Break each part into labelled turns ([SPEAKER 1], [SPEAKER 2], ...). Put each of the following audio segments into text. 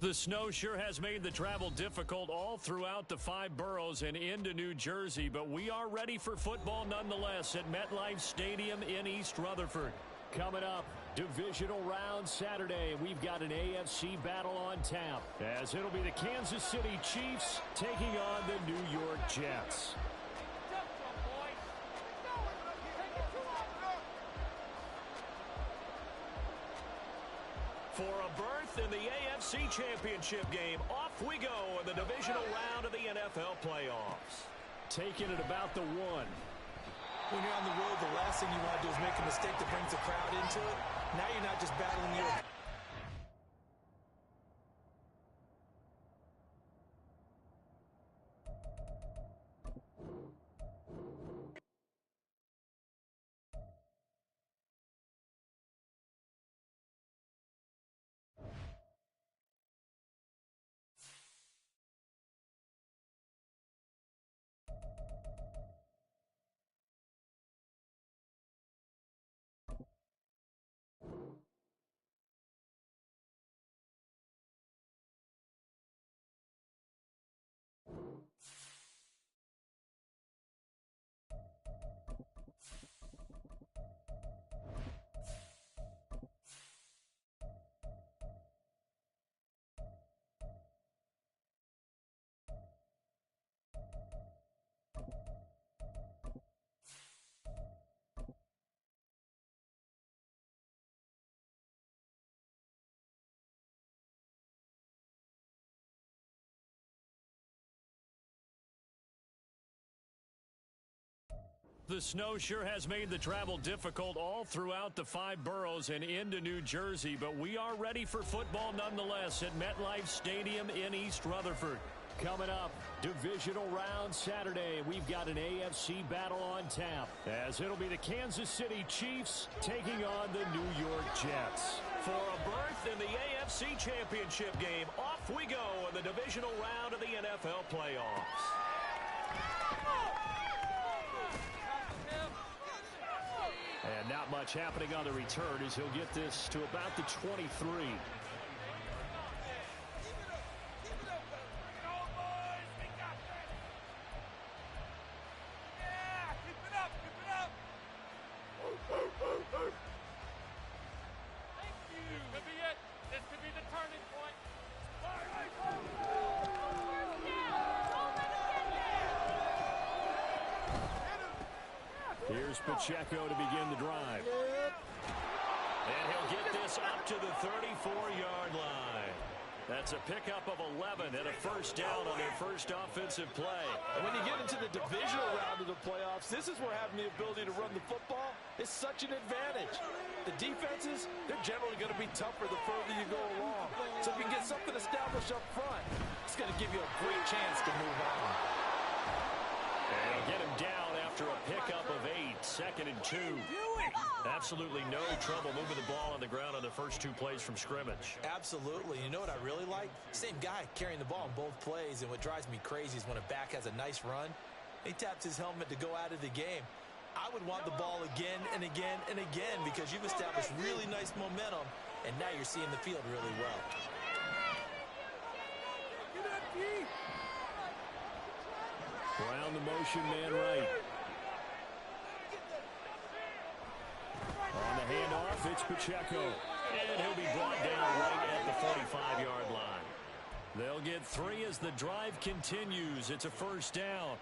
[SPEAKER 1] The snow sure has made the travel difficult all throughout the 5 boroughs and into New Jersey, but we are ready for football nonetheless at MetLife Stadium in East Rutherford. Coming up, divisional round Saturday, we've got an AFC battle on tap, as it'll be the Kansas City Chiefs taking on the New York Jets. For a berth in the AFC Championship game, off we go in the divisional round of the NFL playoffs. Taking it about the 1.
[SPEAKER 2] When you're on the road, the last thing you want to do is make a mistake that brings the crowd into it. Now you're not just battling your...
[SPEAKER 1] The snow sure has made the travel difficult all throughout the 5 boroughs and into New Jersey, but we are ready for football nonetheless at MetLife Stadium in East Rutherford. Coming up, divisional round Saturday, we've got an AFC battle on tap, as it'll be the Kansas City Chiefs taking on the New York Jets. For a berth in the AFC Championship game, off we go in the divisional round of the NFL playoffs. And not much happening on the return as he'll get this to about the 23. Here's Pacheco to begin the drive. And he'll get this up to the 34-yard line. That's a pickup of 11 and a first down on their first offensive play.
[SPEAKER 2] And when you get into the divisional round of the playoffs, this is where having the ability to run the football is such an advantage. The defenses, they're generally going to be tougher the further you go along. So if you can get something established up front, it's going to give you a great chance to move on.
[SPEAKER 1] And he'll get him down after a pickup of 8, 2nd and 2. Absolutely no trouble moving the ball on the ground on the first 2 plays from scrimmage.
[SPEAKER 2] Absolutely. You know what I really like? Same guy carrying the ball in both plays, and what drives me crazy is when a back has a nice run, he taps his helmet to go out of the game. I would want the ball again and again and again because you've established really nice momentum, and now you're seeing the field really well.
[SPEAKER 1] Around the motion man right. On the handoff, it's Pacheco. And he'll be brought down right at the 45-yard line. They'll get 3 as the drive continues. It's a first down.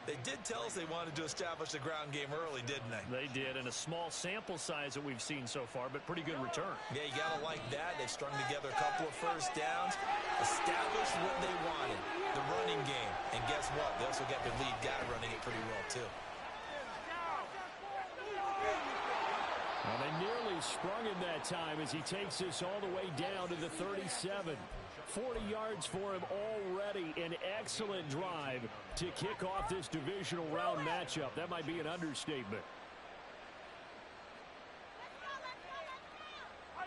[SPEAKER 2] They did tell us they wanted to establish the ground game early, didn't they?
[SPEAKER 1] They did, and a small sample size that we've seen so far, but pretty good return.
[SPEAKER 2] Yeah, you got to like that. They've strung together a couple of first downs, established what they wanted, the running game. And guess what? They also got their lead guy running it pretty well, too.
[SPEAKER 1] Well, they nearly sprung him that time as he takes this all the way down to the 37. 40 yards for him already. An excellent drive to kick off this divisional round matchup. That might be an understatement.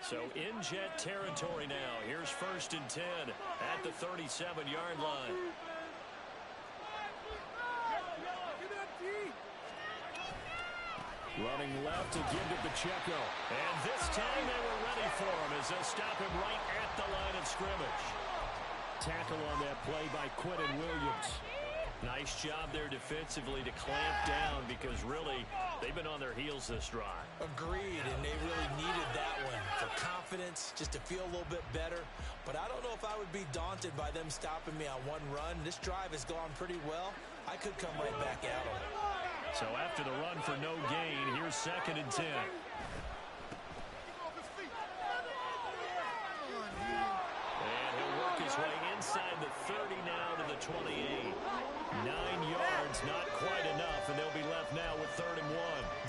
[SPEAKER 1] So in Jet territory now. Here's 1st and 10 at the 37-yard line. Running left to give to Pacheco. And this time they were ready for him as they stop him right at the line of scrimmage. Tackle on that play by Quentin Williams. Nice job there defensively to clamp down because really they've been on their heels this drive.
[SPEAKER 2] Agreed, and they really needed that one for confidence, just to feel a little bit better. But I don't know if I would be daunted by them stopping me on one run. This drive has gone pretty well. I could come right back at them.
[SPEAKER 1] So after the run for no gain, here's 2nd and 10. And he'll work his way inside the 30 now to the 28. 9 yards, not quite enough, and they'll be left now with 3rd and 1.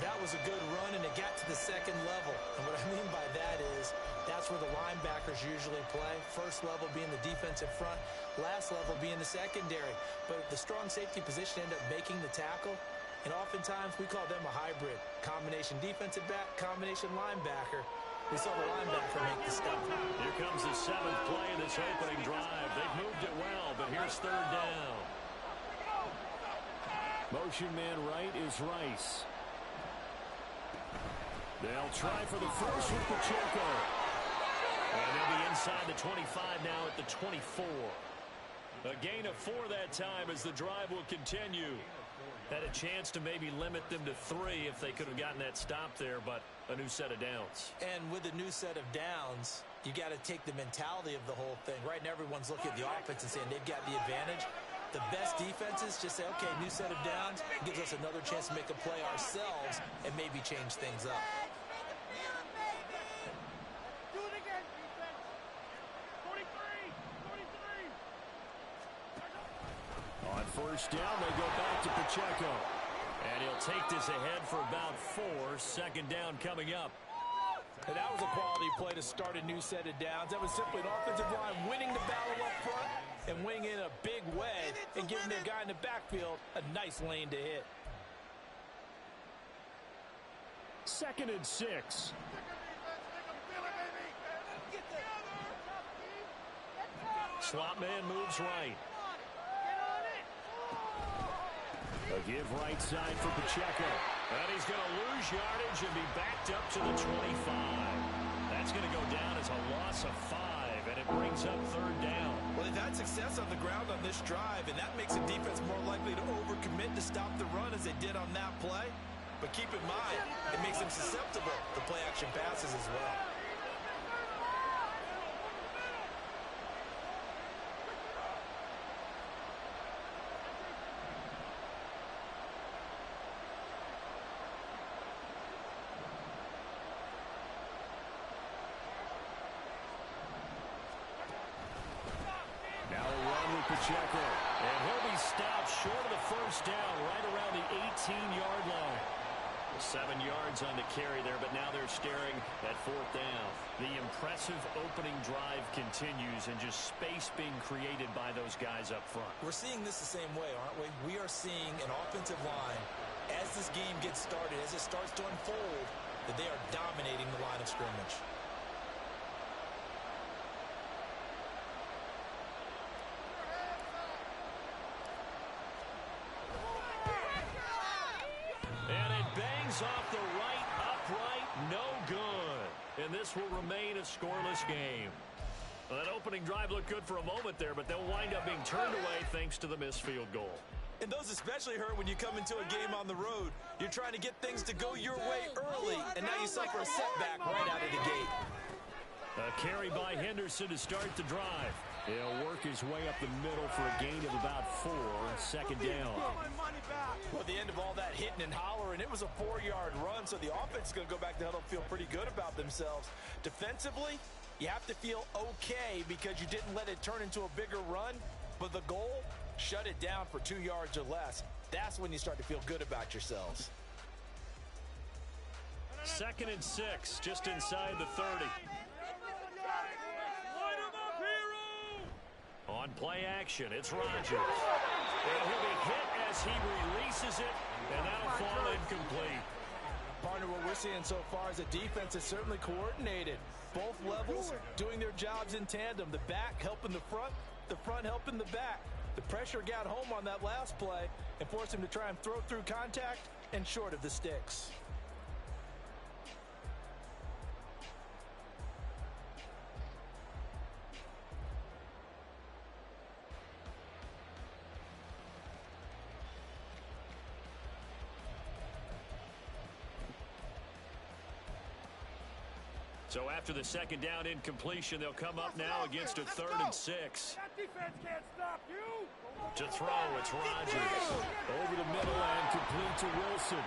[SPEAKER 2] That was a good run, and it got to the 2nd level. And what I mean by that is that's where the linebackers usually play. First level being the defensive front, last level being the secondary. But the strong safety position ended up making the tackle. And oftentimes, we call them a hybrid. Combination defensive back, combination linebacker. We saw the linebacker make the stop.
[SPEAKER 1] Here comes the 7th play of this opening drive. They've moved it well, but here's 3rd down. Motion man right is Rice. They'll try for the first with Pacheco. And they'll be inside the 25 now at the 24. A gain of 4 that time as the drive will continue. Had a chance to maybe limit them to 3 if they could have gotten that stop there, but a new set of downs.
[SPEAKER 2] And with a new set of downs, you got to take the mentality of the whole thing. Right now, everyone's looking at the offense and saying they've got the advantage. The best defenses just say, okay, new set of downs, gives us another chance to make a play ourselves and maybe change things up.
[SPEAKER 3] Do it again, defense. 43.
[SPEAKER 1] On first down, they go back to Pacheco. And he'll take this ahead for about 4. 2nd down coming up.
[SPEAKER 2] And that was a quality play to start a new set of downs. That was simply an offensive line winning the battle up front and winning in a big way and giving their guy in the backfield a nice lane to hit.
[SPEAKER 1] 2nd and 6. Slot man moves right. A give right side for Pacheco. And he's going to lose yardage and be backed up to the 25. That's going to go down as a loss of 5, and it brings up 3rd down.
[SPEAKER 2] Well, they've had success on the ground on this drive, and that makes the defense more likely to overcommit to stop the run as they did on that play. But keep in mind, it makes them susceptible to play-action passes as well.
[SPEAKER 1] Pacheco, and he'll be stopped short of the first down right around the 18-yard line. 7 yards on the carry there, but now they're staring at 4th down. The impressive opening drive continues and just space being created by those guys up front.
[SPEAKER 2] We're seeing this the same way, aren't we? We are seeing an offensive line, as this game gets started, as it starts to unfold, that they are dominating the line of scrimmage.
[SPEAKER 1] Off the right, upright, no good. And this will remain a scoreless game. Well, that opening drive looked good for a moment there, but they'll wind up being turned away thanks to the missed field goal.
[SPEAKER 2] And those especially hurt when you come into a game on the road. You're trying to get things to go your way early, and now you suffer a setback right out of the gate.
[SPEAKER 1] A carry by Henderson to start the drive. He'll work his way up the middle for a gain of about 4. 2nd down.
[SPEAKER 2] Well, at the end of all that hitting and hollering, it was a 4-yard run, so the offense is going to go back to huddle and feel pretty good about themselves. Defensively, you have to feel okay because you didn't let it turn into a bigger run, but the goal, shut it down for 2 yards or less. That's when you start to feel good about yourselves.
[SPEAKER 1] 2nd and 6, just inside the 30. On play action, it's Rodgers. And he'll be hit as he releases it, and that'll fall incomplete.
[SPEAKER 2] Partner, what we're seeing so far is the defense is certainly coordinated. Both levels doing their jobs in tandem. The back helping the front helping the back. The pressure got home on that last play and forced him to try and throw through contact and short of the sticks.
[SPEAKER 1] So after the second down incompletion, they'll come up now against a 3rd and 6.
[SPEAKER 3] That defense can't stop you.
[SPEAKER 1] To throw, it's Rodgers. Over the middle and complete to Wilson.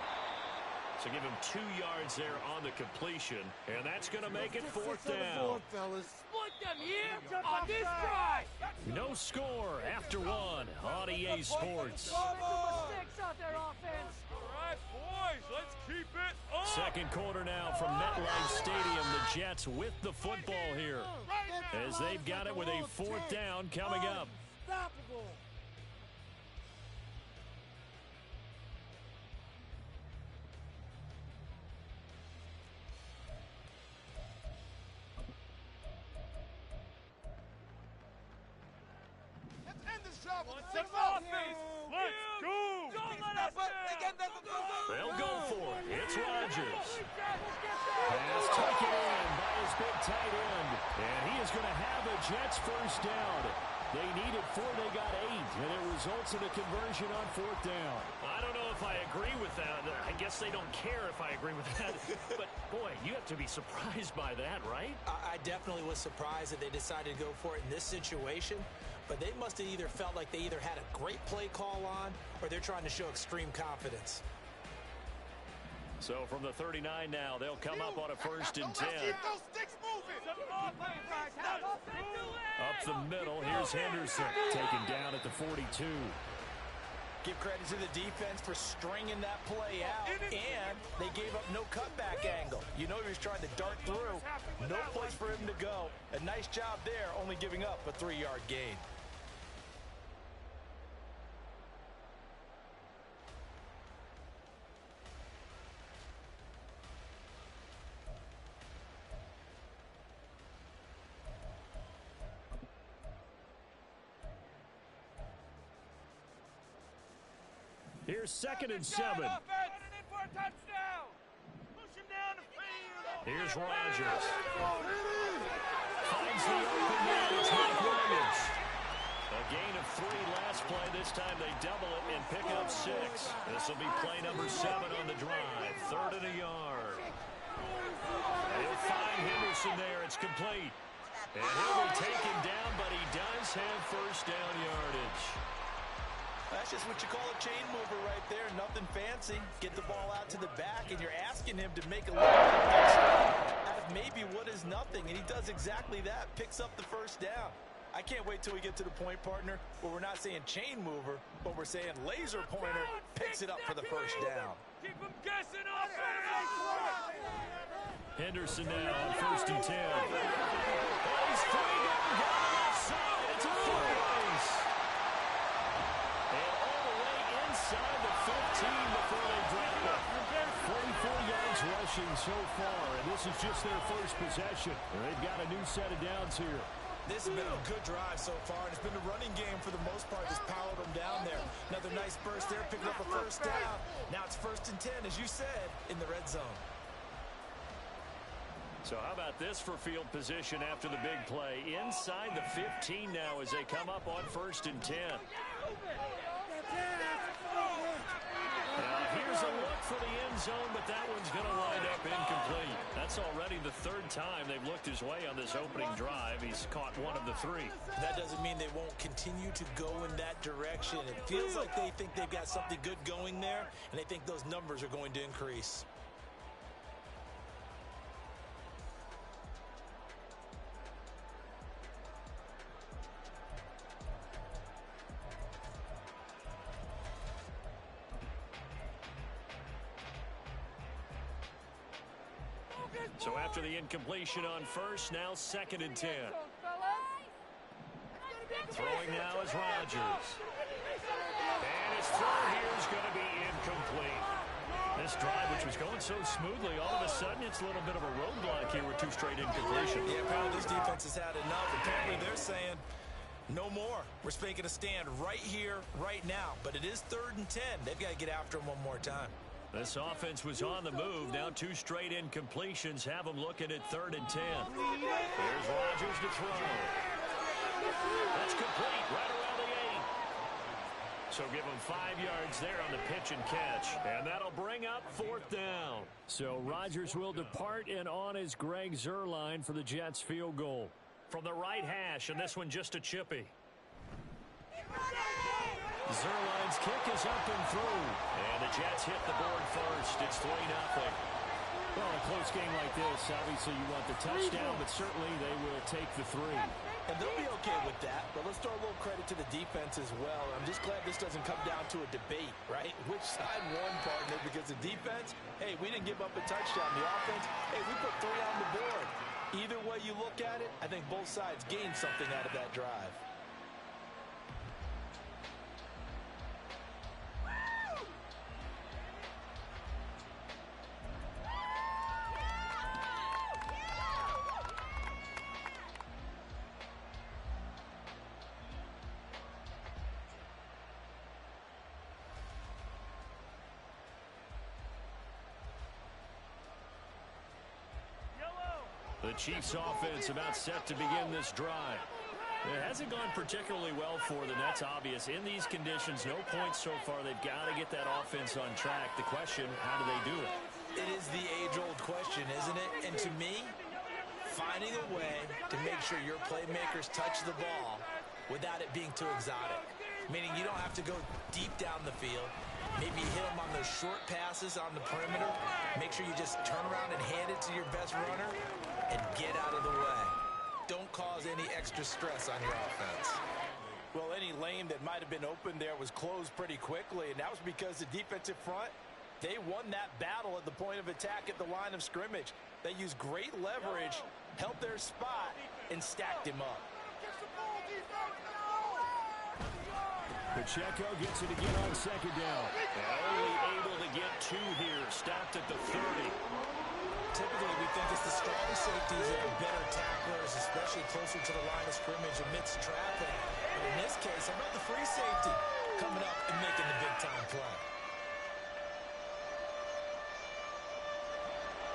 [SPEAKER 1] So give him 2 yards there on the completion, and that's going to make it 4th down.
[SPEAKER 3] Split them here on this drive.
[SPEAKER 1] No score after 1 on EA Sports.
[SPEAKER 3] Mistakes out there, offense. All right, boys, let's keep it up.
[SPEAKER 1] Second quarter now from MetLife Stadium. The Jets with the football here as they've got it with a 4th down coming up.
[SPEAKER 3] Unstoppable.
[SPEAKER 4] Let's go!
[SPEAKER 3] Don't let us down.
[SPEAKER 1] They'll go for it. It's Rodgers. Pass taken in by his big tight end. And he is going to have a Jets 1st down. They needed 4, they got 8, and it results in a conversion on 4th down.
[SPEAKER 5] I don't know if I agree with that. I guess they don't care if I agree with that. But, boy, you have to be surprised by that, right?
[SPEAKER 2] I definitely was surprised that they decided to go for it in this situation. But they must have either felt like they either had a great play call on or they're trying to show extreme confidence.
[SPEAKER 1] So from the 39 now, they'll come up on a 1st and 10.
[SPEAKER 3] Those sticks moving.
[SPEAKER 1] Up the middle, here's Henderson taken down at the 42.
[SPEAKER 2] Give credit to the defense for stringing that play out, and they gave up no cutback angle. You know he was trying to dart through. No place for him to go. A nice job there, only giving up a 3-yard gain.
[SPEAKER 1] Here's 2nd and 7. Here's Rodgers. Finds the open man. It's Mike Williams. A gain of 3 last play. This time they double it and pick up 6. This will be play number 7 on the drive. 3rd and a yard. He'll find Henderson there. It's complete. And he'll be taken down, but he does have 1st down yardage.
[SPEAKER 2] That's just what you call a chain mover right there. Nothing fancy. Get the ball out to the back, and you're asking him to make a little bit extra out of maybe what is nothing, and he does exactly that. Picks up the 1st down. I can't wait till we get to the point, partner, where we're not saying chain mover, but we're saying laser pointer picks it up for the 1st down.
[SPEAKER 3] Keep him guessing, offense.
[SPEAKER 1] Henderson now on 1st and 10. He's free going down the left side. It's a 4-race. And all the way inside the 15 before they drop it. 44 yards rushing so far, and this is just their 1st possession. And they've got a new set of downs here.
[SPEAKER 2] This has been a good drive so far, and it's been the running game for the most part that's powered them down there. Another nice burst there, picking up a 1st down. Now it's 1st and 10, as you said, in the red zone.
[SPEAKER 1] So how about this for field position after the big play? Inside the 15 now as they come up on 1st and 10. Now here's a look for the end zone, but that one's going to wind up incomplete. That's already the 3rd time they've looked his way on this opening drive. He's caught 1 of the 3.
[SPEAKER 2] That doesn't mean they won't continue to go in that direction. It feels like they think they've got something good going there, and they think those numbers are going to increase.
[SPEAKER 1] So after the incompletion on 1st, now 2nd and 10. Throwing now is Rodgers. And his throw here is going to be incomplete. This drive, which was going so smoothly, all of a sudden it's a little bit of a roadblock here with 2 straight incompletions.
[SPEAKER 2] Yeah, apparently this defense has had enough. Apparently they're saying, no more. We're making a stand right here, right now. But it is 3rd and 10. They've got to get after him one more time.
[SPEAKER 1] This offense was on the move. Now 2 straight incompletions have them looking at 3rd and 10. Here's Rodgers to throw. That's complete right around the 8. So So give them 5 yards there on the pitch and catch. And that'll bring up 4th down. So Rodgers will depart, and on is Greg Zuerlein for the Jets field goal. From the right hash, and this one just a chippy. Zuerlein's kick is up and through. And the Jets hit the board first. It's 3-0. Well, a close game like this, obviously you want the touchdown, but certainly they will take the 3.
[SPEAKER 2] And they'll be okay with that, but let's throw a little credit to the defense as well. I'm just glad this doesn't come down to a debate, right? Which side won, partner? Because the defense, hey, we didn't give up a touchdown. The offense, hey, we put 3 on the board. Either way you look at it, I think both sides gained something out of that drive.
[SPEAKER 1] The Chiefs offense about set to begin this drive. It hasn't gone particularly well for the Nets, obvious. In these conditions, no points so far. They've got to get that offense on track. The question, how do they do it?
[SPEAKER 2] It is the age-old question, isn't it? And to me, finding a way to make sure your playmakers touch the ball without it being too exotic. Meaning you don't have to go deep down the field. Maybe hit them on those short passes on the perimeter. Make sure you just turn around and hand it to your best runner and get out of the way. Don't cause any extra stress on your offense.
[SPEAKER 6] Well, any lane that might have been open there was closed pretty quickly, and that was because the defensive front, they won that battle at the point of attack at the line of scrimmage. They used great leverage, held their spot, and stacked him up.
[SPEAKER 1] Pacheco gets it again on 2nd down. Only able to get 2 here. Stopped at the 30.
[SPEAKER 2] Typically, we think it's the strong safeties that are better tacklers, especially closer to the line of scrimmage amidst traffic. But in this case, how about the free safety coming up and making the big-time play?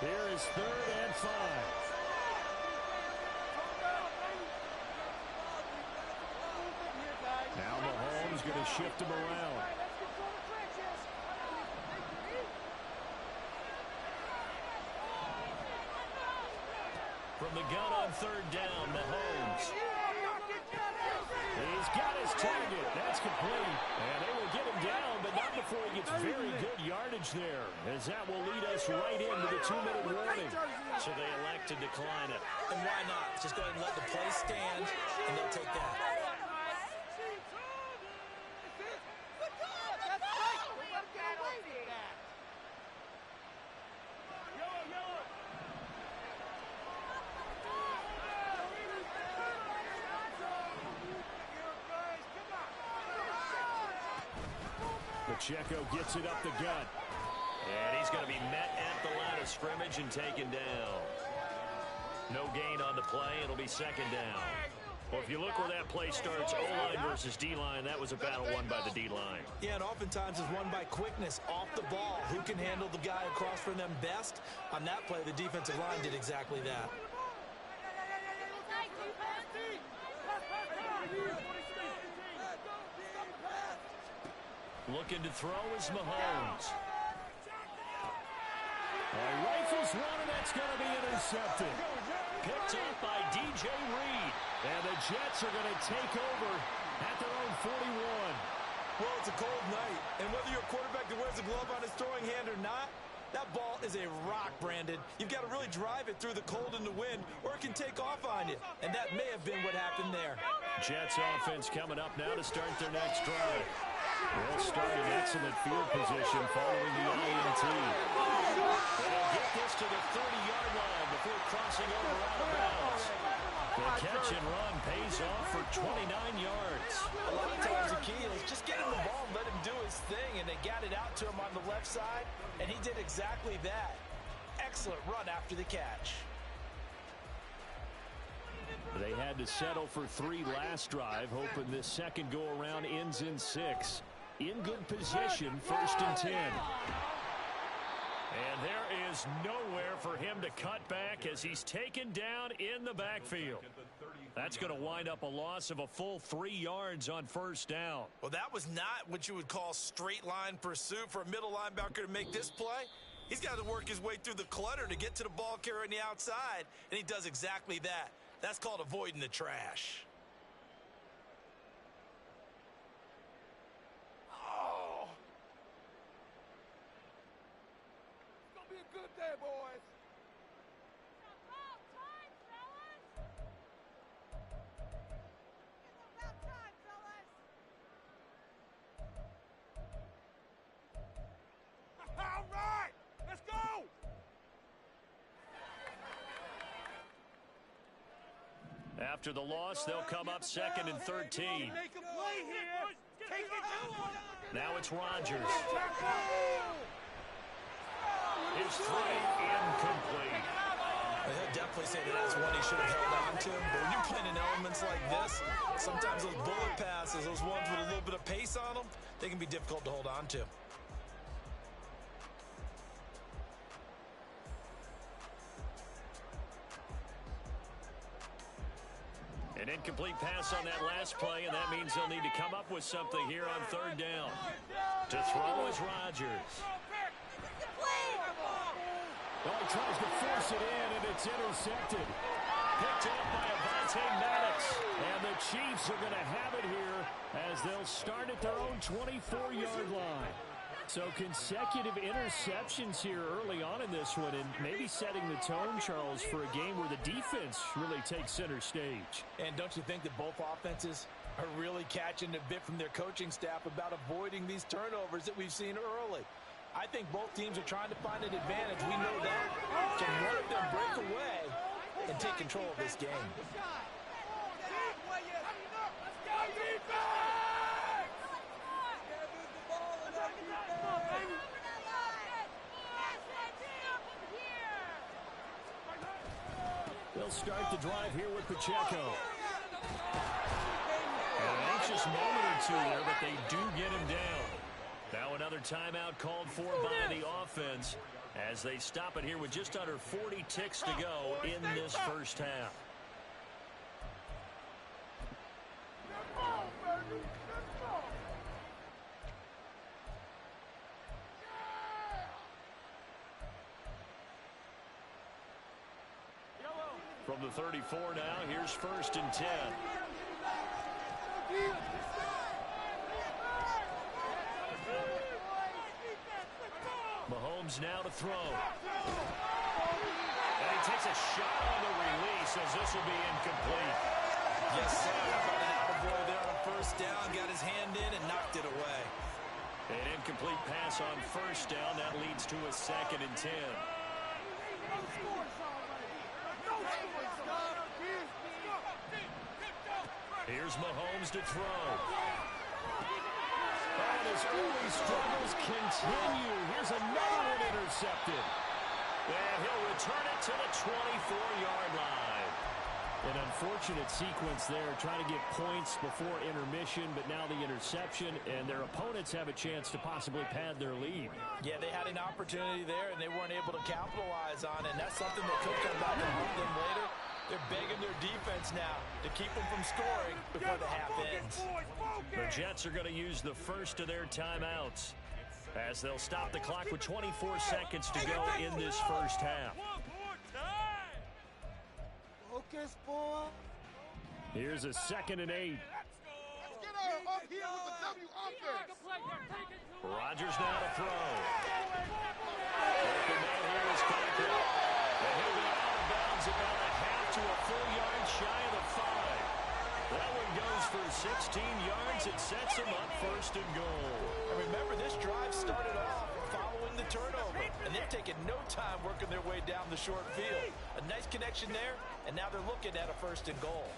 [SPEAKER 1] Here is 3rd and 5. Now Mahomes going to shift him around. From the gun on 3rd down, Mahomes. He's got his target. That's complete. And they will get him down, but not before he gets very good yardage there, as that will lead us right into the 2-minute warning. So they elect to decline it.
[SPEAKER 2] And why not? Just go ahead and let the play stand, and they'll take that.
[SPEAKER 1] Pacheco gets it up the gut. And he's going to be met at the line of scrimmage and taken down. No gain on the play. It'll be 2nd down. Well, if you look where that play starts, O-line versus D-line, that was a battle won by the D-line.
[SPEAKER 2] Yeah, and oftentimes it's won by quickness off the ball. Who can handle the guy across from them best? On that play, the defensive line did exactly that.
[SPEAKER 1] Looking to throw is Mahomes. Rifles one, and that's going to be intercepted. Picked up by DJ Reed. And the Jets are going to take over at their own 41.
[SPEAKER 6] Well, it's a cold night, and whether you're a quarterback that wears a glove on his throwing hand or not, that ball is a rock, Brandon. You've got to really drive it through the cold and the wind, or it can take off on you. And that may have been what happened there.
[SPEAKER 1] Jets offense coming up now to start their next drive. They'll start in excellent field position following the INT. They'll get this to the 30-yard line before crossing over out of bounds. The catch and run pays off for 29 yards.
[SPEAKER 2] A lot of times the key is just get him the ball and let him do his thing, and they got it out to him on the left side, and he did exactly that. Excellent run after the catch.
[SPEAKER 1] They had to settle for 3 last drive, hoping this second go-around ends in 6. In good position, 1st and 10. And there is nowhere for him to cut back as he's taken down in the backfield. That's going to wind up a loss of a full 3 yards on first down.
[SPEAKER 2] Well, that was not what you would call straight line pursuit for a middle linebacker to make this play. He's got to work his way through the clutter to get to the ball carrier on the outside, and he does exactly that. That's called avoiding the trash.
[SPEAKER 4] Oh. It's going to be a good day, boys. All right, let's go.
[SPEAKER 1] After the loss, they'll come up 2nd and 13.
[SPEAKER 4] Make a play here. Take it.
[SPEAKER 1] Now it's Rodgers. His three incomplete.
[SPEAKER 2] He'll definitely say that that's one he should have held on to. But when you're playing in elements like this, sometimes those bullet passes, those ones with a little bit of pace on them, they can be difficult to hold on to.
[SPEAKER 1] An incomplete pass on that last play, and that means they'll need to come up with something here on 3rd down. To throw is Rodgers.
[SPEAKER 7] Well, he tries to force it in, and it's intercepted.
[SPEAKER 1] Picked up by Avonte Maddox. And the Chiefs are going to have it here as they'll start at their own 24-yard line. So consecutive interceptions here early on in this one, and maybe setting the tone, Charles, for a game where the defense really takes center stage.
[SPEAKER 6] And don't you think that both offenses are really catching a bit from their coaching staff about avoiding these turnovers that we've seen early? I think both teams are trying to find an advantage. We know that. Can one of them break away and take control of this game?
[SPEAKER 1] They'll start the drive here with Pacheco. An anxious moment or two there, but they do get him down. Now another timeout called for by the offense as they stop it here with just under 40 ticks to go in this first half. From the 34 now, here's 1st and 10. Mahomes now to throw. And he takes a shot on the release as this will be incomplete.
[SPEAKER 2] Yes, sir. How about an attaboy there on 1st down, got his hand in and knocked it away.
[SPEAKER 1] An incomplete pass on 1st down. That leads to a 2nd and 10. Here's Mahomes to throw. And his early struggles continue. Here's another one intercepted. And he'll return it to the 24-yard line. An unfortunate sequence there, trying to get points before intermission, but now the interception, and their opponents have a chance to possibly pad their lead.
[SPEAKER 6] Yeah, they had an opportunity there, and they weren't able to capitalize on it, and that's something that could come back and haunt them later. They're begging their defense now to keep them from scoring before the half ends.
[SPEAKER 1] The Jets are going to use the first of their timeouts as they'll stop the clock with 24 seconds to go in this first half.
[SPEAKER 4] Focus, boy.
[SPEAKER 1] Here's a 2nd and 8.
[SPEAKER 4] Let's get her up here with the W offense.
[SPEAKER 1] Rodgers now to throw. Open man here is Coker. And he'll be out of bounds about a half to a full yard shy of the 5. That one goes for 16 yards. It sets him up 1st and goal.
[SPEAKER 6] And remember, this drive started off following the turnover, and they've taken no time working their way down the short field. A nice connection there, and now they're looking at a 1st and goal.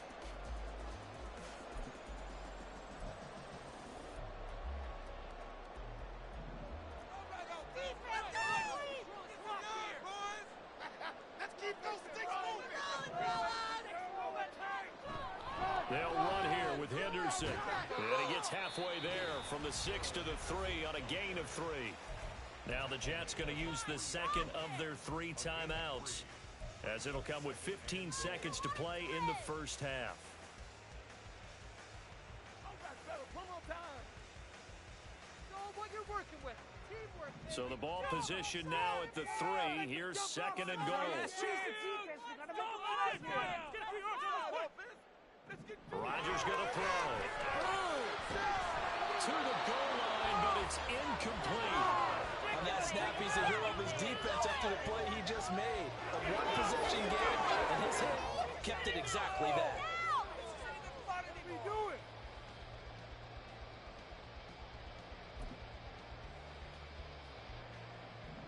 [SPEAKER 1] They'll run here with Henderson. And he gets halfway there from the 6 to the 3 on a gain of 3. Now the Jets going to use the 2nd of their 3 timeouts, as it'll come with 15 seconds to play in the first half. So the ball position now at the 3. Here's second and goal. Rodgers going to throw. To the goal line, but it's incomplete.
[SPEAKER 2] On that snap, he's a hero of his defense after the play he just made. A one-possession game, and his hit kept it exactly that.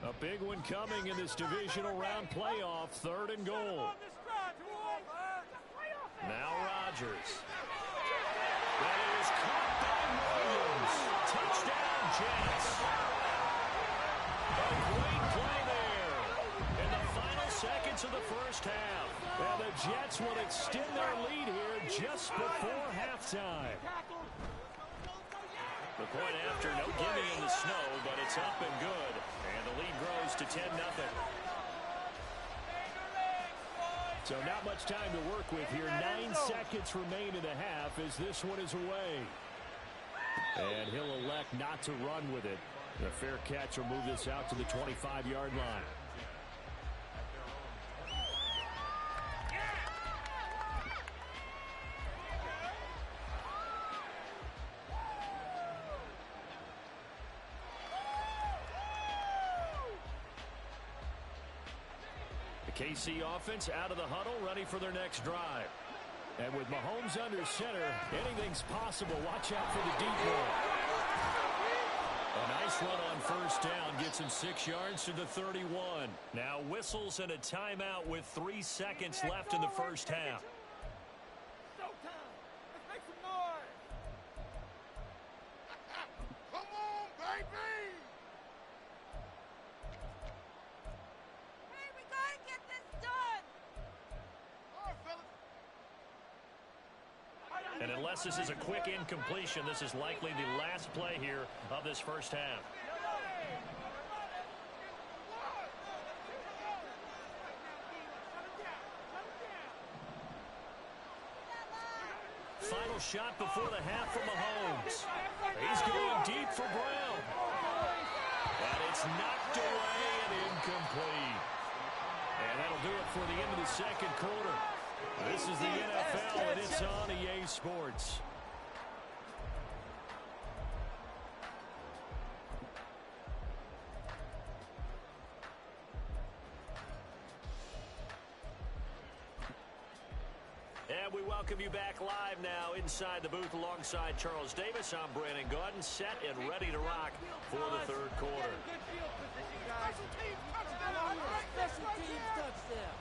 [SPEAKER 1] A big one coming in this divisional round playoff, 3rd and goal. Now Rodgers. That is caught by Williams. Touchdown, Jets. A great play there in the final seconds of the first half. And the Jets will extend their lead here just before halftime. The point after, no gimme in the snow, but it's up and good. And the lead grows to 10-0. So not much time to work with here. 9 seconds remain in the half as this one is away. And he'll elect not to run with it. The fair catch will move this out to the 25-yard line. KC offense out of the huddle, ready for their next drive. And with Mahomes under center, anything's possible. Watch out for the deep ball. A nice run on first down gets him 6 yards to the 31. Now whistles and a timeout with 3 seconds left in the first half.
[SPEAKER 4] Come on, baby!
[SPEAKER 1] And unless this is a quick incompletion, this is likely the last play here of this first half. Final shot before the half from Mahomes. He's going deep for Brown. And it's knocked away and incomplete. And that'll do it for the end of the second quarter. This is the NFL, and it's on EA Sports. And we welcome you back live now inside the booth alongside Charles Davis. I'm Brandon Gaudin, set and ready to rock for the third quarter.
[SPEAKER 3] Special teams touchdown.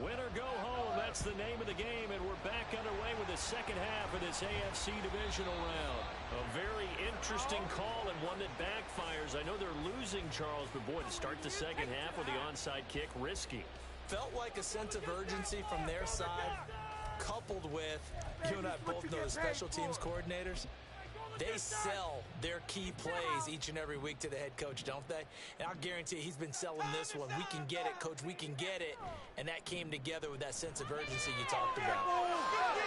[SPEAKER 1] Win or go home, that's the name of the game, and we're back underway with the second half of this AFC divisional round. A very interesting call and one that backfires. I know they're losing, Charles, but boy, to start the second half with the onside kick, risky.
[SPEAKER 2] Felt like a sense of urgency from their side, coupled with, you and I both know the special teams coordinators. They sell their key plays each and every week to the head coach, don't they? And I'll guarantee he's been selling this one. We can get it, coach. We can get it. And that came together with that sense of urgency you talked about.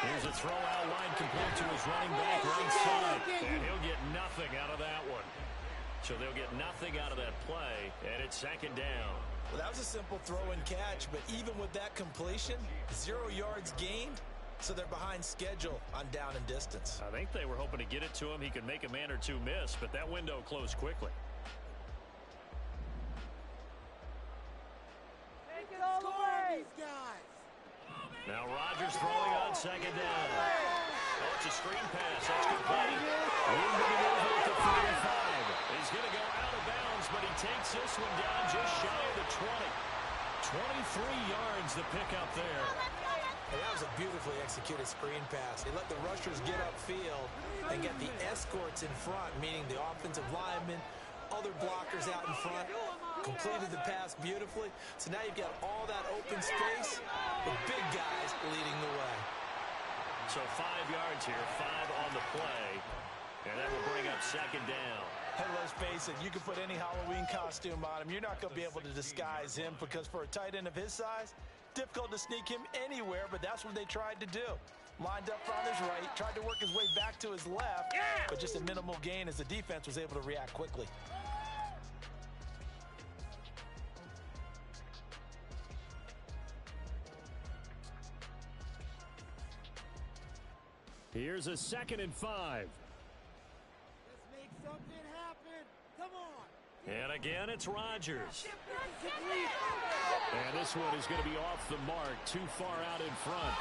[SPEAKER 1] Here's a throw out line complete to his running back right side. And he'll get nothing out of that one. So they'll get nothing out of that play. And it's second down.
[SPEAKER 2] Well, that was a simple throw and catch. But even with that completion, 0 yards gained. So they're behind schedule on down and distance.
[SPEAKER 1] I think they were hoping to get it to him. He could make a man or two miss, but that window closed quickly.
[SPEAKER 3] Take it all away.
[SPEAKER 1] Now Rodgers throwing on second down. Oh, it's a screen pass. That's complete. Room to maneuver at the 45. He's going to go out of bounds, but he takes this one down just shy of the 20. 23 yards the pickup there.
[SPEAKER 2] And that was a beautifully executed screen pass. They let the rushers get upfield and get the escorts in front, meaning the offensive linemen, other blockers out in front, completed the pass beautifully. So now you've got all that open space with big guys leading the way.
[SPEAKER 1] So 5 yards here, 5 on the play, and that will bring up second down.
[SPEAKER 6] Hey, let's face it, you can put any Halloween costume on him. You're not going to be able to disguise him because for a tight end of his size, Difficult to sneak him anywhere, but that's what they tried to do. Lined up on his right, tried to work his way back to his left, but just a minimal gain as the defense was able to react quickly.
[SPEAKER 1] Here's a 2nd and 5.
[SPEAKER 3] Let's make something happen. Come on.
[SPEAKER 1] And again, it's Rodgers. And this one is going to be off the mark, too far out in front.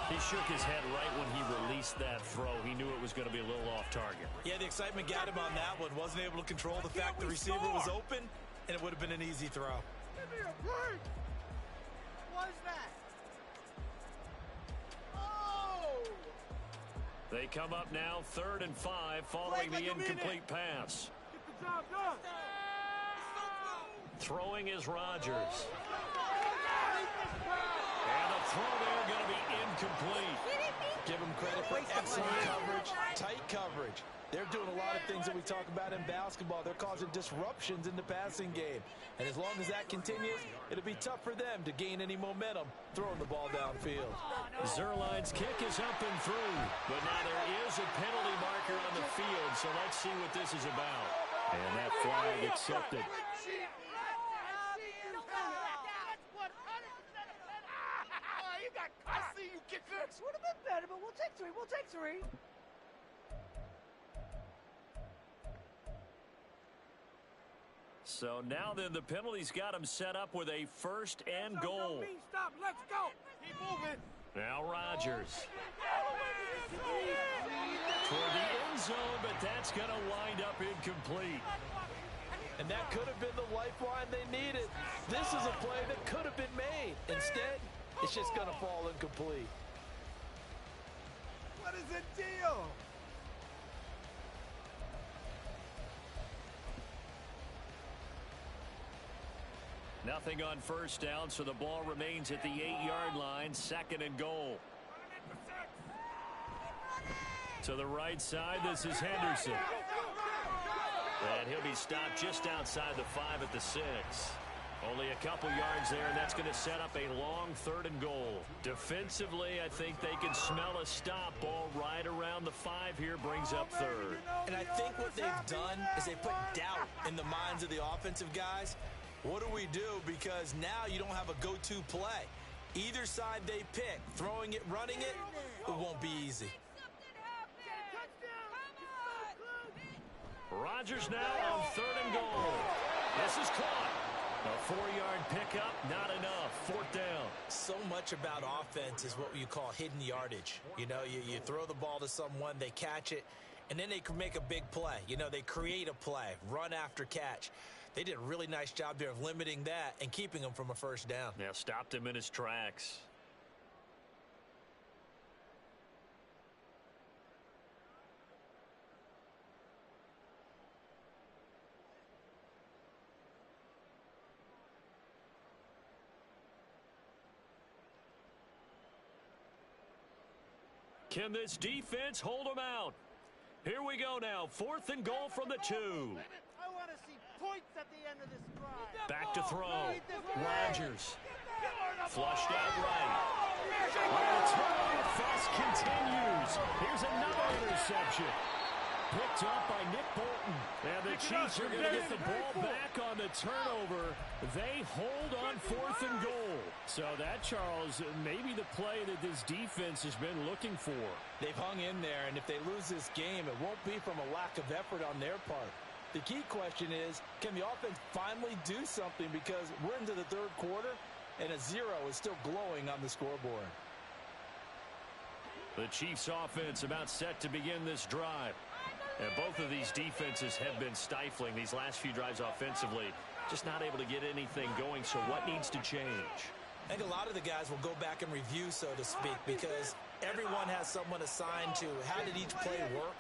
[SPEAKER 1] He shook his head right when he released that throw. He knew it was going to be a little off target.
[SPEAKER 2] Yeah, the excitement got him on that one. Wasn't able to control the fact the receiver was open, and it would have been an easy throw.
[SPEAKER 3] Give me a break. What is that? Oh!
[SPEAKER 1] They come up now 3rd and 5 following the incomplete pass.
[SPEAKER 3] Get the job done.
[SPEAKER 1] Throwing is Rodgers. And the throw there going to be incomplete.
[SPEAKER 6] Give them credit for excellent coverage, tight coverage. They're doing a lot of things that we talk about in basketball. They're causing disruptions in the passing game. And as long as that continues, it'll be tough for them to gain any momentum throwing the ball downfield.
[SPEAKER 1] Zuerlein's kick is up and through. But now there is a penalty marker on the field, so let's see what this is about. And that flag accepted.
[SPEAKER 3] I see you get fixed. Would have been better, but we'll take 3. We'll take 3.
[SPEAKER 1] So now then, the penalty's got him set up with a 1st and goal.
[SPEAKER 3] Stop. Let's go. Keep moving.
[SPEAKER 1] Now Rodgers. Toward the end zone, but that's going to wind up incomplete.
[SPEAKER 6] And that could have been the lifeline they needed. This is a play that could have been made. Instead, it's just going to fall incomplete.
[SPEAKER 3] What is the deal?
[SPEAKER 1] Nothing on 1st down, so the ball remains at the 8-yard line, 2nd and goal. To the right side, this is Henderson. And he'll be stopped just outside the 5 at the 6. Only a couple yards there, and that's going to set up a long 3rd and goal. Defensively, I think they can smell a stop. Ball right around the 5 here, brings up 3rd.
[SPEAKER 2] And I think what they've done is they put doubt in the minds of the offensive guys. What do we do? Because now you don't have a go-to play. Either side they pick, throwing it, running it, it won't be easy.
[SPEAKER 1] Rodgers now on 3rd and goal. This is caught. A 4-yard pickup, not enough. 4th down.
[SPEAKER 2] So much about offense is what you call hidden yardage. You know, you throw the ball to someone, they catch it, and then they can make a big play. You know, they create a play, run after catch. They did a really nice job there of limiting that and keeping him from a 1st down.
[SPEAKER 1] Yeah, stopped him in his tracks. Can this defense hold them out? Here we go now. 4th and goal from the 2.
[SPEAKER 3] I want to see points at the end of this drive.
[SPEAKER 1] Back to throw. Rodgers. Flushed out right. The turnover fest continues. Here's another interception. Picked up by Nick Bolton. And the Chiefs are going to get the ball back on the turnover. They hold on 4th and goal. So that, Charles, may be the play that this defense has been looking for.
[SPEAKER 6] They've hung in there, and if they lose this game, it won't be from a lack of effort on their part. The key question is, can the offense finally do something? Because we're into the 3rd quarter, and a 0 is still glowing on the scoreboard.
[SPEAKER 1] The Chiefs offense about set to begin this drive. And both of these defenses have been stifling these last few drives offensively. Just not able to get anything going, so what needs to change?
[SPEAKER 2] I think a lot of the guys will go back and review, so to speak, because everyone has someone assigned to how did each play work.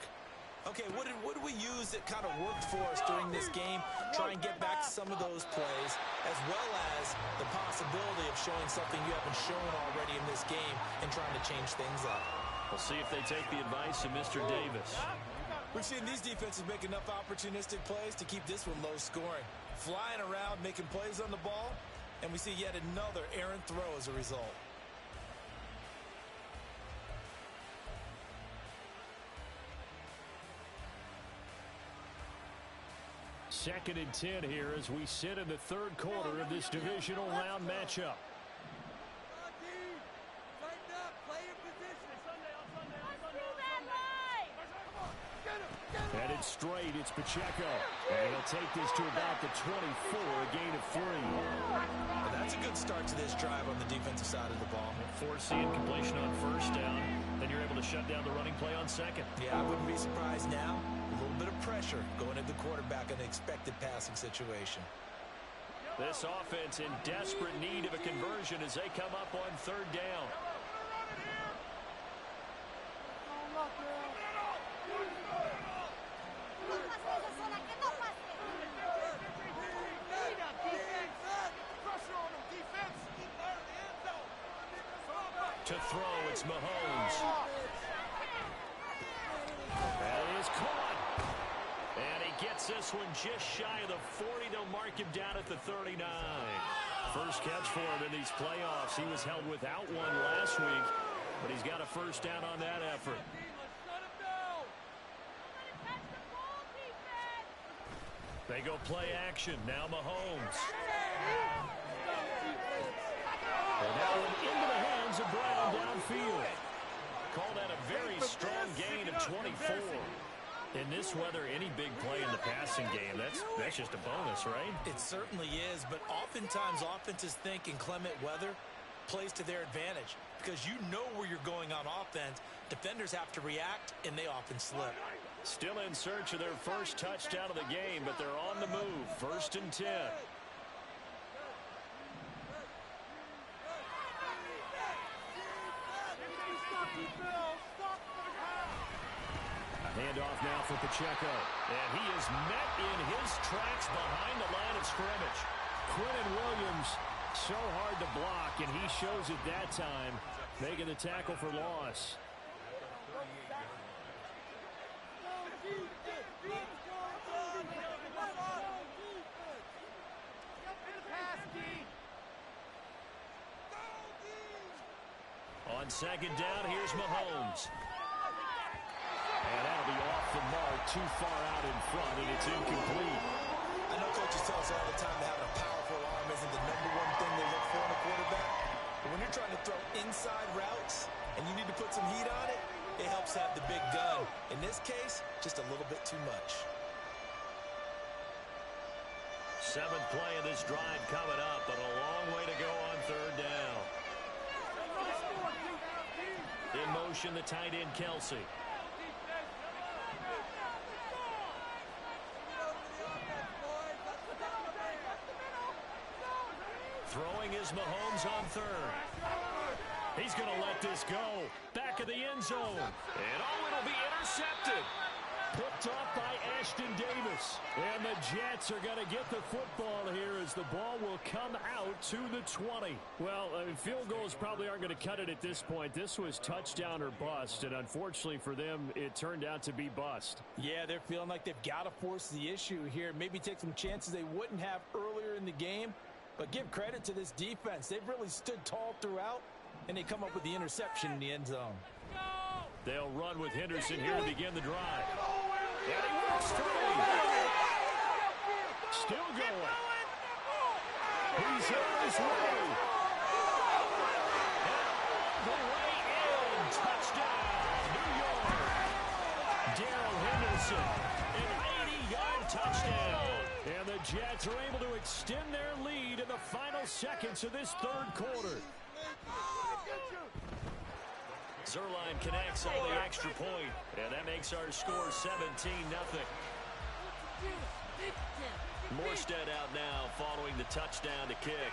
[SPEAKER 2] Okay, what did we use that kind of worked for us during this game? Try and get back to some of those plays, as well as the possibility of showing something you haven't shown already in this game and trying to change things up.
[SPEAKER 1] We'll see if they take the advice of Mr. Davis.
[SPEAKER 2] We've seen these defenses make enough opportunistic plays to keep this one low scoring. Flying around, making plays on the ball, And we see yet another errant throw as a result.
[SPEAKER 1] Second and 10 here as we sit in the third quarter of this divisional round matchup. Headed straight, it's Pacheco. And he'll take this to about the 24, a gain of 3.
[SPEAKER 2] And that's a good start to this drive on the defensive side of the ball.
[SPEAKER 1] Forcing completion on first down. Then you're able to shut down the running play on second.
[SPEAKER 2] Yeah, I wouldn't be surprised now. A little bit of pressure going at the quarterback in an expected passing situation.
[SPEAKER 1] This offense in desperate need of a conversion as they come up on third down. To throw, it's Mahomes. That is caught. And he gets this one just shy of the 40. They'll mark him down at the 39. First catch for him in these playoffs. He was held without one last week, but he's got a first down on that effort. They go play action. Now Mahomes. And that one into the hands of Brown downfield. Call that a very strong gain of 24. In this weather, any big play in the passing game, that's just a bonus, right?
[SPEAKER 2] It certainly is, but oftentimes offenses think inclement weather plays to their advantage because you know where you're going on offense. Defenders have to react, and they often slip.
[SPEAKER 1] Still in search of their first touchdown of the game, but they're on the move. First and 10. Handoff now for Pacheco. And he is met in his tracks behind the line of scrimmage. Quinnen Williams, so hard to block, and he shows it that time, making the tackle for loss. On second down, here's Mahomes. And that'll be off the mark, too far out in front, and it's incomplete.
[SPEAKER 2] I know coaches tell us all the time that having a powerful arm isn't the #1 thing they look for in a quarterback. But when you're trying to throw inside routes and you need to put some heat on it, it helps have the big gun. In this case, just a little bit too much.
[SPEAKER 1] Seventh play of this drive coming up, but a long way to go on third down. In motion, the tight end, Kelsey. Throwing is Mahomes on third. He's going to let this go. Back of the end zone. And it'll be intercepted. Picked off by Ashton Davis. And the Jets are going to get the football here as the ball will come out to the 20. Well, field goals probably aren't going to cut it at this point. This was touchdown or bust, and unfortunately for them, it turned out to be bust.
[SPEAKER 6] Yeah, they're feeling like they've got to force the issue here. Maybe take some chances they wouldn't have earlier in the game. But give credit to this defense. They've really stood tall throughout, and they come up with the interception in the end zone.
[SPEAKER 1] They'll run with Henderson here to begin the drive. And he works through. Still going. He's on his way. And the way in. Touchdown, New York. Darrell Henderson, an 80-yard touchdown. And the Jets are able to extend their lead in the final seconds of this third quarter. Zuerlein connects on the extra point, and that makes our score 17-0. Morstead out now following the touchdown to kick.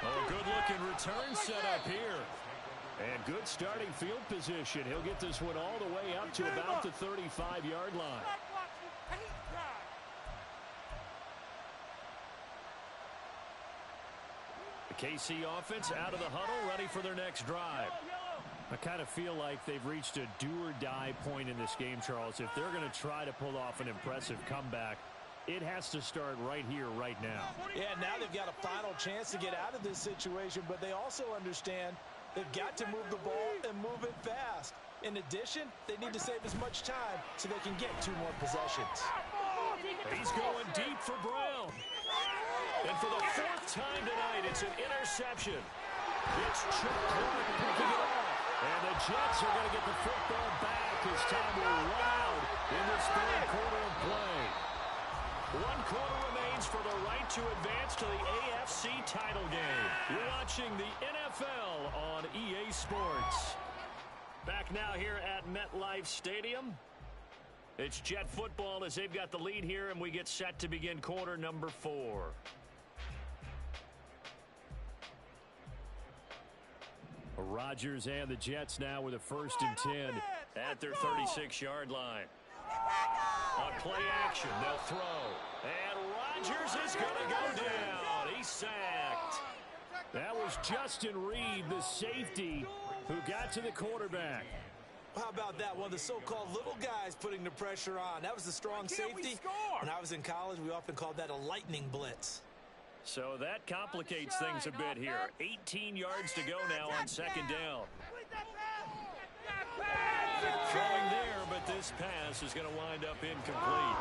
[SPEAKER 1] Oh, good-looking return set up here. And good starting field position. He'll get this one all the way up to about the 35-yard line. The KC offense out of the huddle, ready for their next drive. I kind of feel like they've reached a do-or-die point in this game, Charles. If they're going to try to pull off an impressive comeback, it has to start right here, right now.
[SPEAKER 6] Yeah, now they've got a final chance to get out of this situation, but they also understand they've got to move the ball and move it fast. In addition, they need to save as much time so they can get 2 more possessions.
[SPEAKER 1] He's going deep for Brown. And for the 4th time tonight, it's an interception. It's Chuck Clark picking it off. And the Jets are going to get the football back as time will run out in this 3rd quarter of play. 1 quarter remains for the right to advance to the AFC title game. You're watching the NFL on EA Sports. Back now here at MetLife Stadium. It's Jet football as they've got the lead here, and we get set to begin quarter number 4. Rodgers and the Jets now with a 1st and 10 at their 36-yard line. On play action, they'll throw. And Rodgers is going to go down. He's sacked. That was Justin Reed, the safety, who got to the quarterback.
[SPEAKER 2] How about that? One of the so-called little guys putting the pressure on. That was the strong safety. When I was in college, we often called that a lightning blitz.
[SPEAKER 1] So that complicates things a bit here. 18 yards to go now on 2nd down. Throwing there, but this pass is going to wind up incomplete.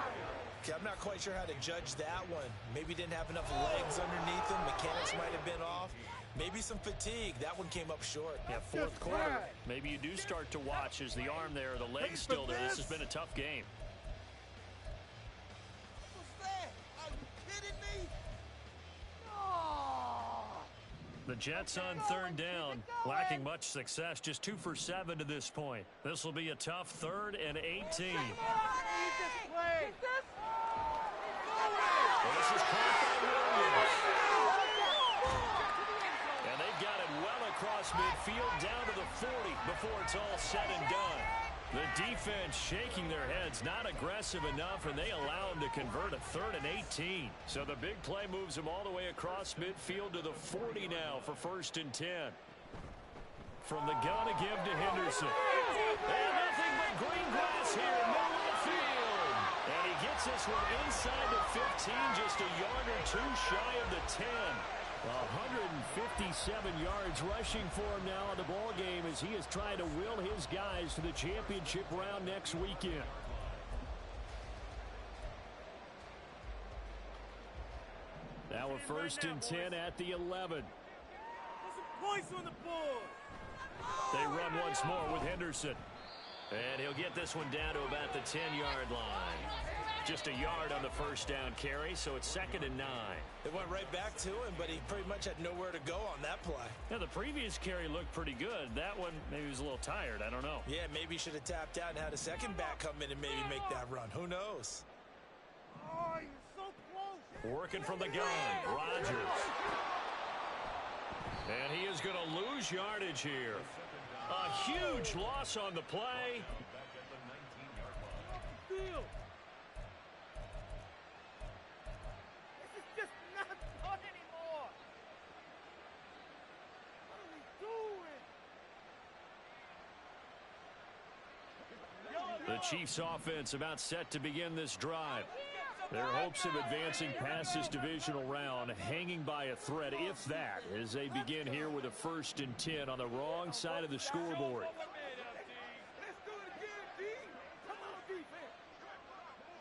[SPEAKER 2] Okay, I'm not quite sure how to judge that one. Maybe didn't have enough legs underneath him. Mechanics might have been off. Maybe some fatigue. That one came up short.
[SPEAKER 1] Yeah, 4th quarter. Maybe you do start to watch as the arm there, the leg's still there. This has been a tough game.
[SPEAKER 4] What's that? Are you kidding me?
[SPEAKER 1] The Jets on 3rd down, lacking much success, just 2 for 7 to this point. This will be a tough 3rd and 18.
[SPEAKER 3] This play.
[SPEAKER 1] Well, this is caught by Williams. And they've got it well across midfield down to the 40 before it's all said and done. The defense shaking their heads, not aggressive enough, and they allow them to convert a 3rd and 18. So the big play moves them all the way across midfield to the 40 now for 1st and 10. From the gun to give to Henderson. And nothing but green grass here, middle of the field. And he gets this one inside the 15, just a yard or 2 shy of the 10. 157 yards rushing for him now in the ball game as he is trying to will his guys to the championship round next weekend. Now a 1st and 10 at the 11.
[SPEAKER 3] Points on the board.
[SPEAKER 1] They run once more with Henderson. And he'll get this one down to about the 10-yard line. Just a yard on the 1st down carry, so it's 2nd and 9.
[SPEAKER 2] They went right back to him, but he pretty much had nowhere to go on that play.
[SPEAKER 1] Now, the previous carry looked pretty good. That one, maybe he was a little tired. I don't know.
[SPEAKER 2] Yeah, maybe he should have tapped out and had a second back come in and maybe make that run. Who knows?
[SPEAKER 3] Oh, you're so close.
[SPEAKER 1] Working from the gun, Rodgers. And he is going to lose yardage here. A huge loss on the play.
[SPEAKER 3] Field. This is just not fun anymore. What are we doing?
[SPEAKER 1] The Chiefs offense about set to begin this drive. Their hopes of advancing past this divisional round hanging by a thread, if that, as they begin here with a 1st and 10 on the wrong side of the scoreboard.
[SPEAKER 3] Let's do it again, D. Come on, defense.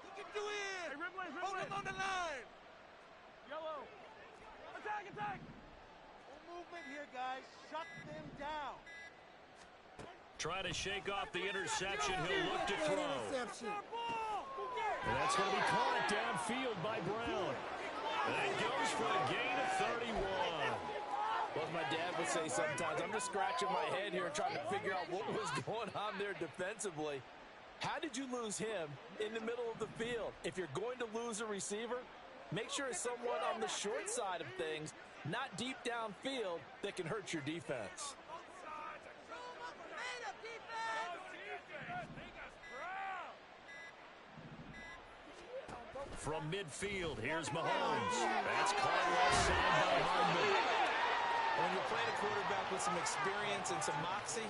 [SPEAKER 4] Look at you in.
[SPEAKER 3] Hey, Ripley.
[SPEAKER 4] Hold him on the line.
[SPEAKER 3] Yellow. Attack.
[SPEAKER 4] No movement here, guys. Shut them down.
[SPEAKER 1] Try to shake off the interception. He'll look to throw.
[SPEAKER 4] Interception.
[SPEAKER 1] And that's going to be caught downfield by Brown. And that goes for a gain of 31.
[SPEAKER 6] Well, as my dad would say sometimes, I'm just scratching my head here trying to figure out what was going on there defensively. How did you lose him in the middle of the field? If you're going to lose a receiver, make sure it's someone on the short side of things, not deep downfield, that can hurt your defense.
[SPEAKER 1] From midfield, here's Mahomes. That's caught left side by Hardman.
[SPEAKER 2] When you're playing a quarterback with some experience and some moxie,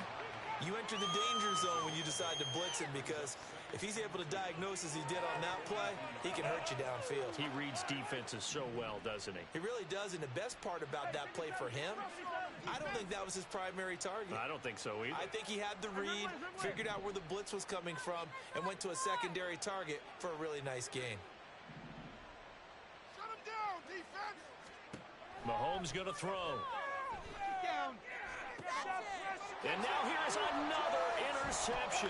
[SPEAKER 2] You enter the danger zone when you decide to blitz him, because if he's able to diagnose as he did on that play, he can hurt you downfield.
[SPEAKER 1] He reads defenses so well, doesn't he?
[SPEAKER 2] He really does, and the best part about that play for him, I don't think that was his primary target.
[SPEAKER 1] I don't think so either.
[SPEAKER 2] I think he had the read, figured out where the blitz was coming from, and went to a secondary target for a really nice gain.
[SPEAKER 4] Shut him down, defense.
[SPEAKER 1] Mahomes going to throw.
[SPEAKER 4] Down.
[SPEAKER 1] And now here's another interception.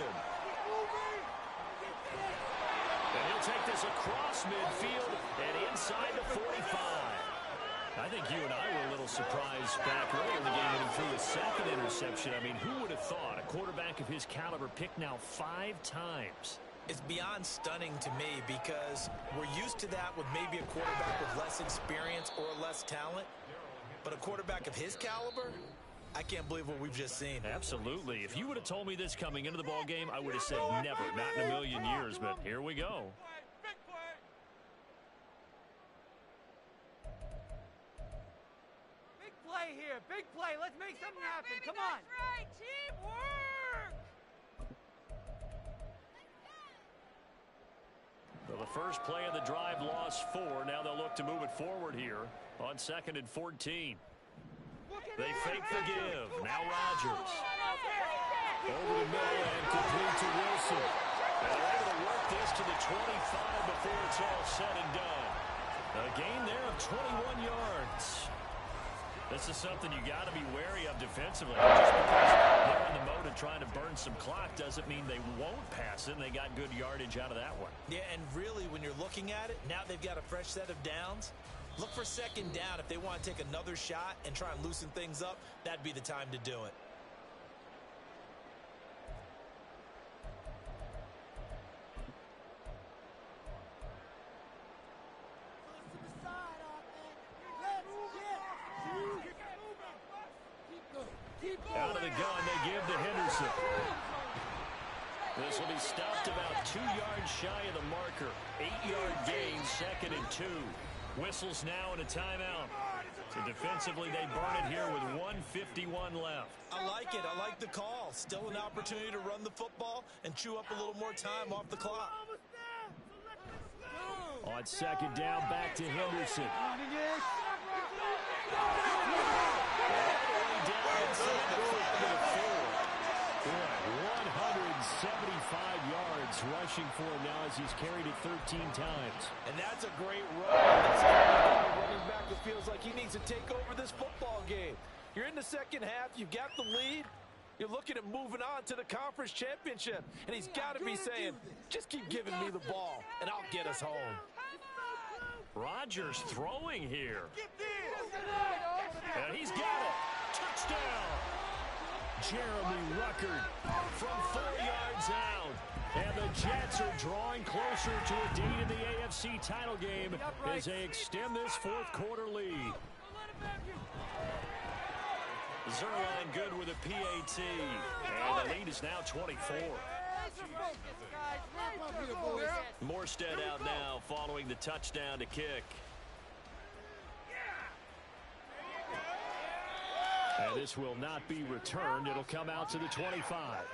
[SPEAKER 1] And he'll take this across midfield and inside the 45. I think you and I were a little surprised back earlier in the game when he threw his second interception. I mean, who would have thought a quarterback of his caliber picked now 5 times?
[SPEAKER 2] It's beyond stunning to me, because we're used to that with maybe a quarterback with less experience or less talent. But a quarterback of his caliber, I can't believe what we've just seen.
[SPEAKER 1] Absolutely. If you would have told me this coming into the ball game, I would have said never, not in a million years. But here we go.
[SPEAKER 3] Big play.
[SPEAKER 8] Big play here. Big play. Let's make something happen. Come on.
[SPEAKER 3] That's right. Teamwork.
[SPEAKER 1] Well, the first play of the drive lost 4. Now they'll look to move it forward here on 2nd and 14. They fake the give. Now Rodgers. Over the middle and complete to Wilson. And they're able to work this to the 25 before it's all said and done. A gain there of 21 yards. This is something you got to be wary of defensively. Just because they're in the mode of trying to burn some clock doesn't mean they won't pass it, and they got good yardage out of that one.
[SPEAKER 2] Yeah, and really, when you're looking at it, now they've got a fresh set of downs. Look for 2nd down. If they want to take another shot and try and loosen things up, that'd be the time to do it.
[SPEAKER 1] Out of the gun, they give to Henderson. This will be stopped about 2 yards shy of the marker. 8-yard gain, 2nd and 2. Whistles now and a timeout. So defensively, they burn it here with 1:51 left.
[SPEAKER 2] I like it. I like the call. Still an opportunity to run the football and chew up a little more time off the clock.
[SPEAKER 1] On 2nd down, back to Henderson. All the way down inside the 5 and 4. 175 yards rushing for him now as he's carried it 13 times.
[SPEAKER 6] And that's a great run. That's the kind of running back that feels like he needs to take over this football game. You're in the second half. You've got the lead. You're looking at moving on to the conference championship. And he's got to be saying, just keep giving me the ball, and I'll get us home.
[SPEAKER 1] Rodgers throwing here. And he's got it. Touchdown. Jeremy Ruckert from 4 yards out. And the Jets are drawing closer to a date in the AFC title game as they extend this 4th quarter lead. Zerline good with a PAT. And the lead is now 24. Morstead out now following the touchdown to kick. And this will not be returned. It'll come out to the 25.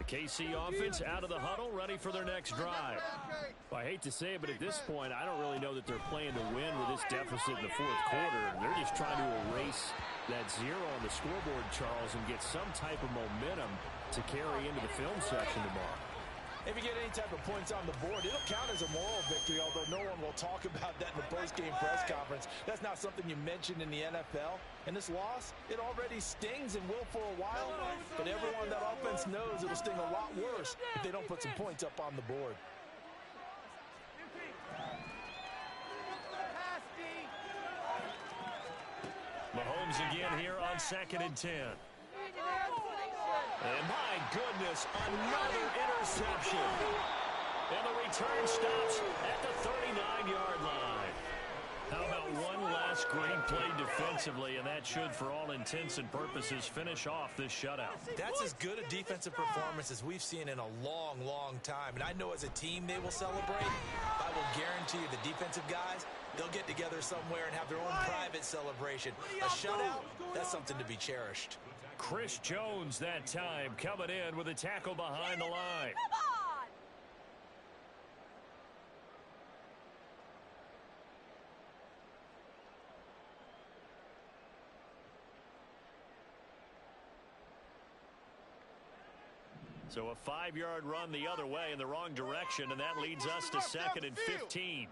[SPEAKER 1] KC offense out of the huddle, ready for their next drive. Well, I hate to say it, but at this point, I don't really know that they're playing to win with this deficit in the 4th quarter. They're just trying to erase that 0 on the scoreboard, Charles, and get some type of momentum to carry into the film section tomorrow.
[SPEAKER 6] If you get any type of points on the board, it'll count as a moral victory, although no one will talk about that in the post-game press conference. That's not something you mentioned in the NFL. And this loss, it already stings and will for a while, but everyone that offense knows it'll sting a lot worse if they don't put some points up on the board.
[SPEAKER 1] Mahomes again here on 2nd and 10. And my goodness, another interception. And the return stops at the 39-yard line. How about one last great play defensively, and that should, for all intents and purposes, finish off this shutout.
[SPEAKER 2] That's as good a defensive performance as we've seen in a long, long time. And I know as a team they will celebrate. I will guarantee you the defensive guys, they'll get together somewhere and have their own private celebration. A shutout, that's something to be cherished.
[SPEAKER 1] Chris Jones that time coming in with a tackle behind the line. So a 5-yard run the other way in the wrong direction, and that leads us to 2nd and 15.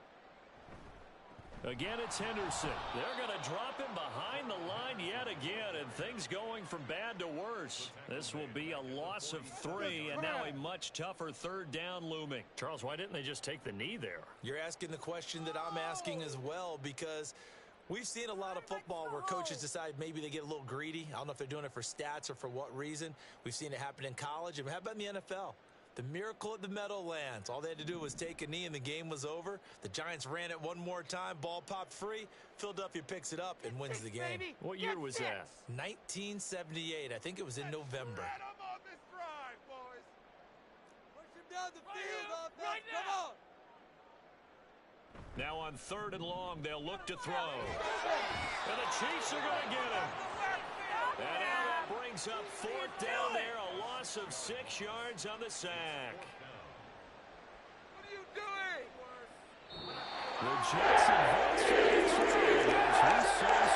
[SPEAKER 1] Again, it's Henderson. They're going to drop him behind the line yet again, and things going from bad to worse. This will be a loss of 3, and now a much tougher 3rd down looming.
[SPEAKER 5] Charles, why didn't they just take the knee there?
[SPEAKER 2] You're asking the question that I'm asking as well, because we've seen a lot of football where coaches decide maybe they get a little greedy. I don't know if they're doing it for stats or for what reason. We've seen it happen in college. And how about in the NFL? The miracle at the Meadowlands. All they had to do was take a knee and the game was over. The Giants ran it one more time. Ball popped free. Philadelphia picks it up and wins the game.
[SPEAKER 1] What year was that?
[SPEAKER 2] 1978. I think it was in November.
[SPEAKER 1] Now on 3rd and long, they'll look to throw. And the Chiefs are going to get him. And now that brings up 4th down there, a loss of 6 yards on the sack.
[SPEAKER 3] What are you doing?
[SPEAKER 1] The Jets advance to the 3 as he says